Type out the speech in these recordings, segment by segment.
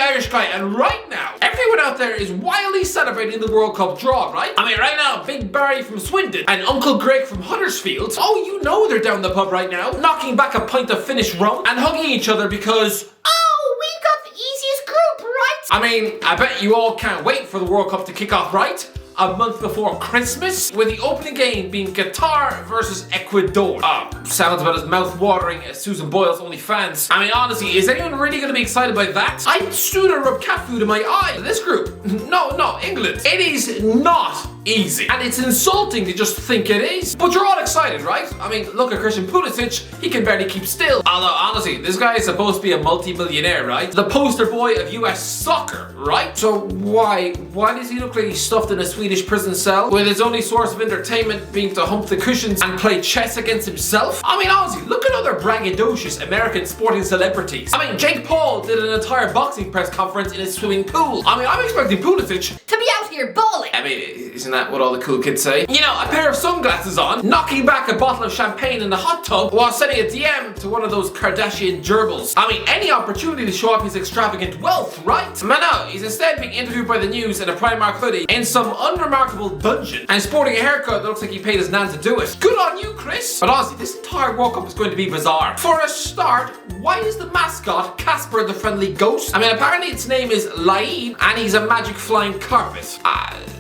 Irish guy, and right now, everyone out there is wildly celebrating the World Cup draw, right? I mean, right now, Big Barry from Swindon and Uncle Greg from Huddersfield, oh, you know they're down the pub right now, knocking back a pint of Finnish rum and hugging each other because, oh, we got the easiest group, right? I mean, I bet you all can't wait for the World Cup to kick off, right? A month before Christmas, with the opening game being Qatar versus Ecuador. Sounds about as mouth-watering as Susan Boyle's OnlyFans. I mean, honestly, is anyone really going to be excited by that? I'd sooner rub cat food in my eye. This group, no, England. It is not easy, and it's insulting to just think it is. But you're all excited, right? I mean, look at Christian Pulisic, he can barely keep still. Although, honestly, this guy is supposed to be a multi-millionaire, right? The poster boy of US soccer, right? So why does he look like he's stuffed in a Swedish prison cell, with his only source of entertainment being to hump the cushions and play chess against himself? I mean, honestly, look at other braggadocious American sporting celebrities. I mean, Jake Paul did an entire boxing press conference in his swimming pool. I mean, I'm expecting Pulisic to be out here bowling. I mean, isn't that what all the cool kids say? You know, a pair of sunglasses on, knocking back a bottle of champagne in the hot tub while sending a DM to one of those Kardashian gerbils. I mean, any opportunity to show off his extravagant wealth, right? Man, no, he's instead being interviewed by the news in a Primark hoodie in some unremarkable dungeon and sporting a haircut that looks like he paid his nan to do it. Good on you, Chris. But honestly, this entire World Cup is going to be bizarre. For a start, why is the mascot Casper the Friendly Ghost? I mean, apparently its name is Laid and he's a magic flying carpet.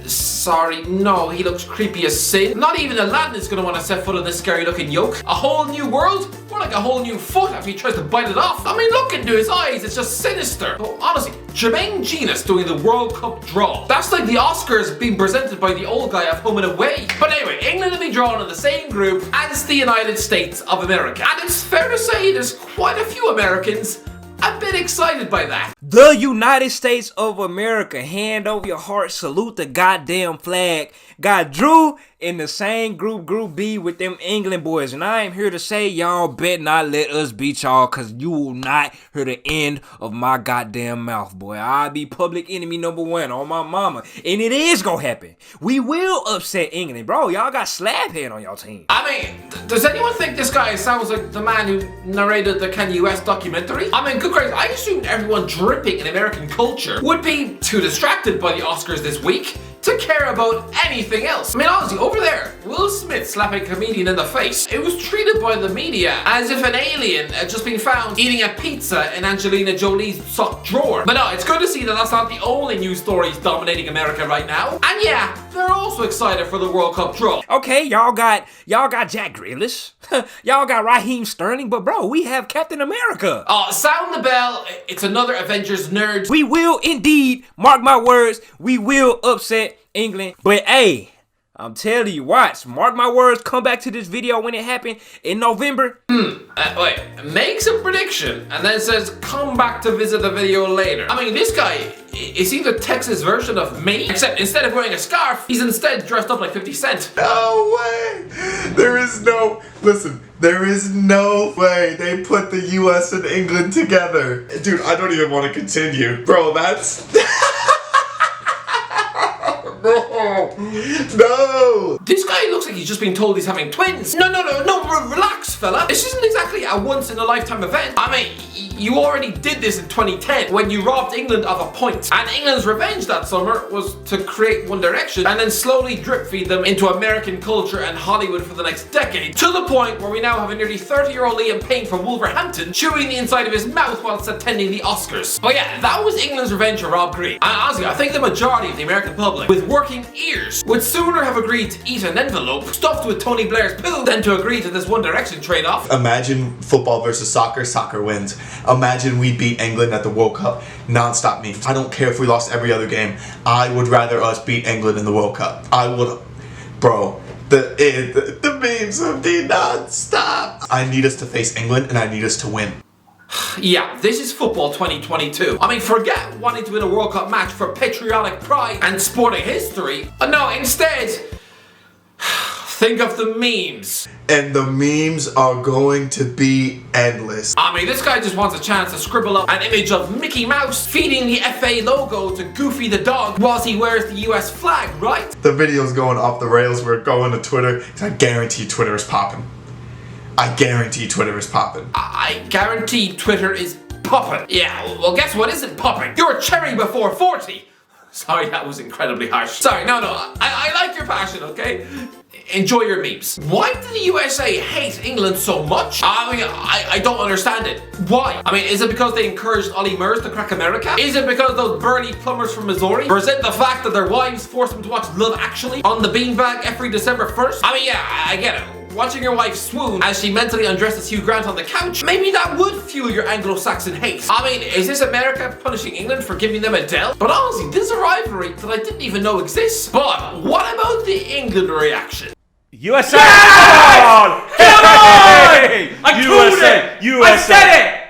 Sorry, no, he looks creepy as sin. Not even Aladdin is going to want to set foot on this scary looking yoke. A whole new world? More like a whole new foot after he tries to bite it off. I mean, look into his eyes, it's just sinister. But honestly, Jermaine Genius doing the World Cup draw. That's like the Oscars being presented by the old guy of Home and Away. But anyway, England will be drawn in the same group as the United States of America. And it's fair to say there's quite a few Americans a bit excited by that. The United States of America, hand over your heart, salute the goddamn flag. Got Drew in the same group B with them England boys. And I am here to say y'all bet not let us beat y'all, cause you will not hear the end of my goddamn mouth, boy. I'll be public enemy number one on my mama. And it is gonna happen. We will upset England, bro. Y'all got Slabhead on y'all team. I mean, does anyone think this guy sounds like the man who narrated the Kanye West documentary? I mean, good gracious, I assumed everyone dripping in American culture would be too distracted by the Oscars this week to care about anything else. I mean, honestly, over there, Will Smith slapping a comedian in the face. It was treated by the media as if an alien had just been found eating a pizza in Angelina Jolie's sock drawer. But no, it's good to see that that's not the only news stories dominating America right now. And yeah, they're also excited for the World Cup draw. Okay, y'all got Jack Grealish. Y'all got Raheem Sterling, but bro, we have Captain America. Sound the bell. It's another Avengers nerd. We will indeed, mark my words, we will upset England. But hey, I'm telling you, watch, mark my words, come back to this video when it happened in November. Wait, makes a prediction and then says come back to visit the video later. I mean, this guy, is he the Texas version of me? Except instead of wearing a scarf, he's instead dressed up like 50 Cent. No way! There is no way they put the US and England together. Dude, I don't even want to continue. Bro, that's... No! This guy looks like he's just been told he's having twins. No, relax, fella. This isn't exactly a once-in-a-lifetime event. I mean, you already did this in 2010 when you robbed England of a point. And England's revenge that summer was to create One Direction and then slowly drip feed them into American culture and Hollywood for the next decade. To the point where we now have a nearly 30-year-old Liam Payne from Wolverhampton chewing the inside of his mouth whilst attending the Oscars. But yeah, that was England's revenge for Rob Green. And honestly, I think the majority of the American public with working ears would sooner have agreed to eat an envelope stuffed with Tony Blair's poo than to agree to this One Direction trade-off. Imagine football versus soccer, soccer wins. Imagine we beat England at the World Cup, non-stop memes. I don't care if we lost every other game. I would rather us beat England in the World Cup. I would, bro. The memes would be non-stop. I need us to face England and I need us to win. Yeah, this is football 2022. I mean, forget wanting to win a World Cup match for patriotic pride and sporting history. No, instead, think of the memes. And the memes are going to be endless. I mean, this guy just wants a chance to scribble up an image of Mickey Mouse feeding the FA logo to Goofy the dog whilst he wears the US flag, right? The video's going off the rails. We're going to Twitter. I guarantee Twitter is popping. I guarantee Twitter is popping. I guarantee Twitter is popping. Yeah, well guess what isn't popping? You're a cherry before 40. Sorry, that was incredibly harsh. Sorry, no, I like your passion, okay? Enjoy your memes. Why did the USA hate England so much? I mean, I don't understand it. Why? I mean, is it because they encouraged Ollie Murs to crack America? Is it because those burly plumbers from Missouri? Or is it the fact that their wives forced them to watch Love Actually on the beanbag every December 1st? I mean, yeah, I get it. Watching your wife swoon as she mentally undresses Hugh Grant on the couch, maybe that would fuel your Anglo-Saxon hate. I mean, is this America punishing England for giving them a Dell? But honestly, this is a rivalry that I didn't even know exists. But what about the England reaction? USA! Yes! Come on! Come on! I called USA! it! I said it!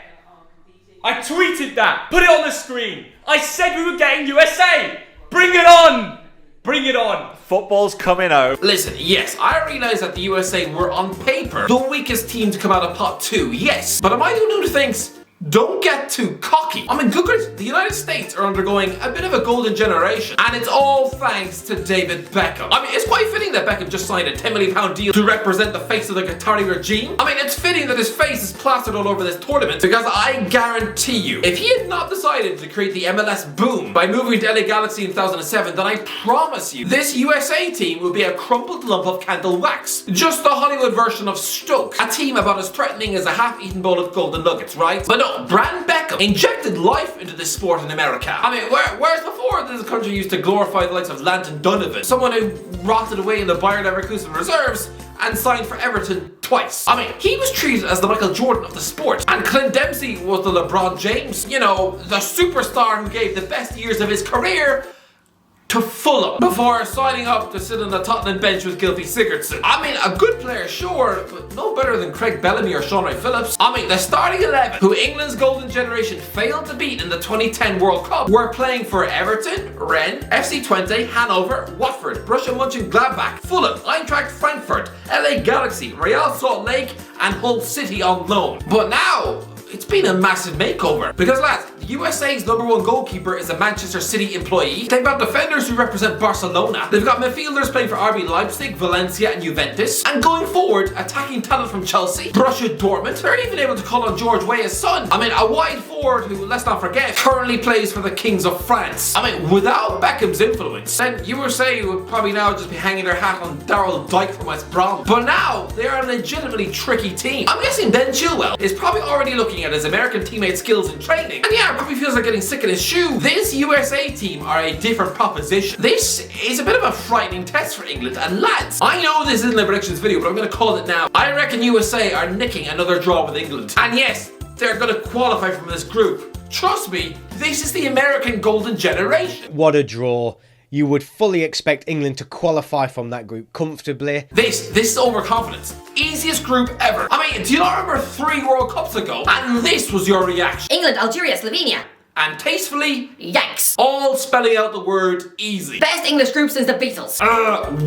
I tweeted that. Put it on the screen. I said we were getting USA. Bring it on! Bring it on! Football's coming out. Listen, yes, I realize that the USA were on paper the weakest team to come out of pot 2, yes. But am I the one who thinks, don't get too cocky? I mean, good grief, the United States are undergoing a bit of a golden generation, and it's all thanks to David Beckham. I mean, it's quite fitting that Beckham just signed a £10 million deal to represent the face of the Qatari regime. I mean, it's fitting that his face is plastered all over this tournament, because I guarantee you, if he had not decided to create the MLS boom by moving to LA Galaxy in 2007, then I promise you, this USA team would be a crumpled lump of candle wax. Just the Hollywood version of Stoke, a team about as threatening as a half-eaten bowl of golden nuggets, right? But no, Brand Beckham injected life into this sport in America. I mean, whereas before this country used to glorify the likes of Landon Donovan, someone who rotted away in the Bayer Leverkusen reserves and signed for Everton twice. I mean, he was treated as the Michael Jordan of the sport, and Clint Dempsey was the LeBron James, you know, the superstar who gave the best years of his career to Fulham before signing up to sit on the Tottenham bench with Gylfi Sigurdsson. I mean, a good player, sure, but no better than Craig Bellamy or Sean Ray Phillips. I mean, the starting 11, who England's golden generation failed to beat in the 2010 World Cup, were playing for Everton, Rennes, FC Twente, Hanover, Watford, Borussia Mönchengladbach, Fulham, Eintracht Frankfurt, LA Galaxy, Real Salt Lake, and Hull City on loan. But now, it's been a massive makeover. Because lads, the USA's #1 goalkeeper is a Manchester City employee. They've got defenders who represent Barcelona. They've got midfielders playing for RB Leipzig, Valencia and Juventus. And going forward, attacking talent from Chelsea, Borussia Dortmund. They're even able to call on George Weah's son. I mean, a wide forward who, let's not forget, currently plays for the Kings of France. I mean, without Beckham's influence, then USA would probably now just be hanging their hat on Daryl Dike from West Brom. But now, they are a legitimately tricky team. I'm guessing Ben Chilwell is probably already looking at his American teammates' skills in training, and yeah, probably feels like getting sick in his shoe. This USA team are a different proposition. This is a bit of a frightening test for England, and lads, I know this isn't a predictions video, but I'm going to call it now. I reckon USA are nicking another draw with England, and yes, they're going to qualify from this group. Trust me, this is the American golden generation. What a draw. You would fully expect England to qualify from that group comfortably. This is overconfidence. Easiest group ever. I mean, do you not remember 3 World Cups ago? And this was your reaction. England, Algeria, Slovenia. And tastefully, Yanks. all spelling out the word easy. Best English group since the Beatles.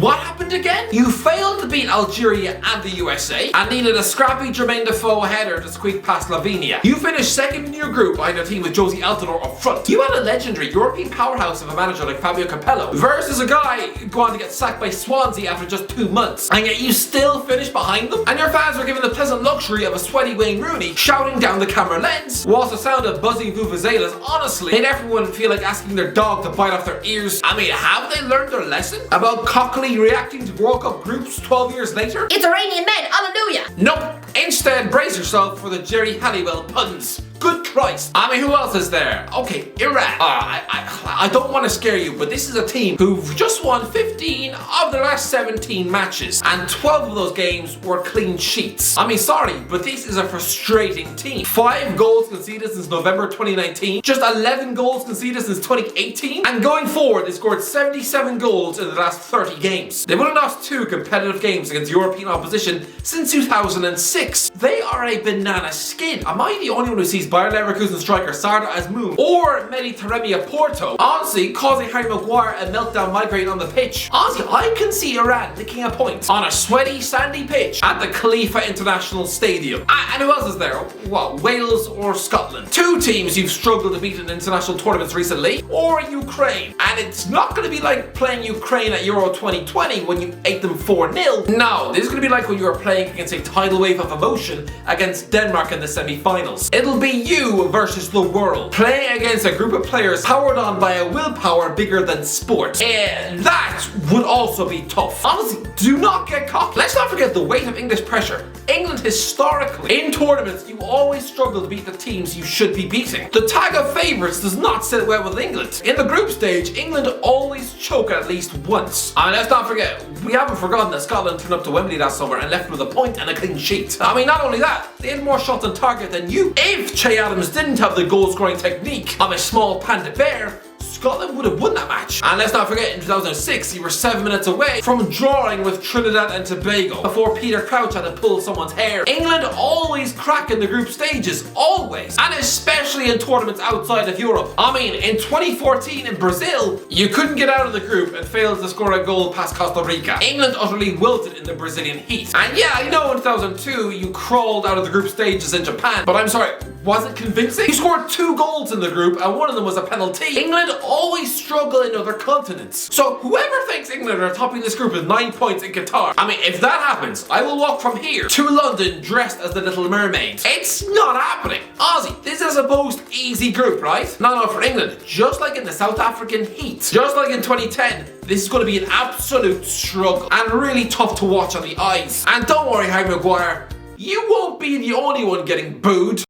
What happened again? You failed to beat Algeria and the USA and needed a scrappy Jermaine Defoe header to squeak past Slovenia. You finished second in your group behind a team with Josie Altidore up front. You had a legendary European powerhouse of a manager like Fabio Capello versus a guy going to get sacked by Swansea after just 2 months, and yet you still finished behind them? And your fans were given the pleasant luxury of a sweaty Wayne Rooney shouting down the camera lens, whilst the sound of buzzing vuvuzelas honestly made everyone feel like asking their dog to bite off their ears. I mean, have they learned their lesson about cockily reacting to World Cup groups 12 years later? It's Iranian men, hallelujah. Nope. Instead, brace yourself for the Jerry Halliwell puns. Good Christ. I mean, who else is there? Okay, Iran. I don't want to scare you, but this is a team who've just won 15 of their last 17 matches, and 12 of those games were clean sheets. I mean, sorry, but this is a frustrating team. 5 goals conceded since November 2019, just 11 goals conceded since 2018, and going forward, they scored 77 goals in the last 30 games. They've only lost 2 competitive games against European opposition since 2006. They are a banana skin. Am I the only one who sees Bayer Leverkusen striker Sardar Azmoun or Mehdi Taremi at Porto honestly causing Harry Maguire a meltdown migraine on the pitch? Honestly, I can see Iran nicking a point on a sweaty, sandy pitch at the Khalifa International Stadium. And who else is there? What, Wales or Scotland? 2 teams you've struggled to beat in international tournaments recently, or Ukraine. And it's not going to be like playing Ukraine at Euro 2020 when you ate them 4-0. No, this is going to be like when you were playing against a tidal wave of emotion against Denmark in the semi-finals. It'll be you versus the world. Playing against a group of players powered on by a willpower bigger than sport. That would also be tough. Honestly, do not get cocky. Let's not forget the weight of English pressure. England historically, in tournaments, you always struggle to beat the teams you should be beating. The tag of favourites does not sit well with England. In the group stage, England always choke at least once. And let's not forget, we haven't forgotten that Scotland turned up to Wembley last summer and left with a point and a clean sheet. I mean, not only that, they had more shots on target than you. If Che Adams didn't have the goal-scoring technique of a small panda bear, Scotland would have won that match. And let's not forget, in 2006, you were 7 minutes away from drawing with Trinidad and Tobago before Peter Crouch had to pull someone's hair. England always crack in the group stages, always, and especially in tournaments outside of Europe. I mean, in 2014 in Brazil, you couldn't get out of the group and failed to score a goal past Costa Rica. England utterly wilted in the Brazilian heat. And yeah, I know in 2002 you crawled out of the group stages in Japan, but I'm sorry, was it convincing? You scored 2 goals in the group and one of them was a penalty. England always struggle in other continents. So whoever thinks England are topping this group with 9 points in Qatar, I mean, if that happens, I will walk from here to London dressed as the Little Mermaid. It's not happening. Aussie, this is a supposed easy group, right? No, for England, just like in the South African heat, just like in 2010, this is going to be an absolute struggle and really tough to watch on the eyes. And don't worry, Harry Maguire, you won't be the only one getting booed.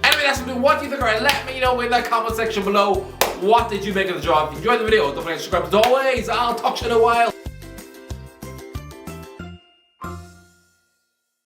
Anyway, that's what do you think? Alright, let me know in the comment section below. What did you make of the draw? If you enjoyed the video, don't forget to subscribe as always. I'll talk to you in a while.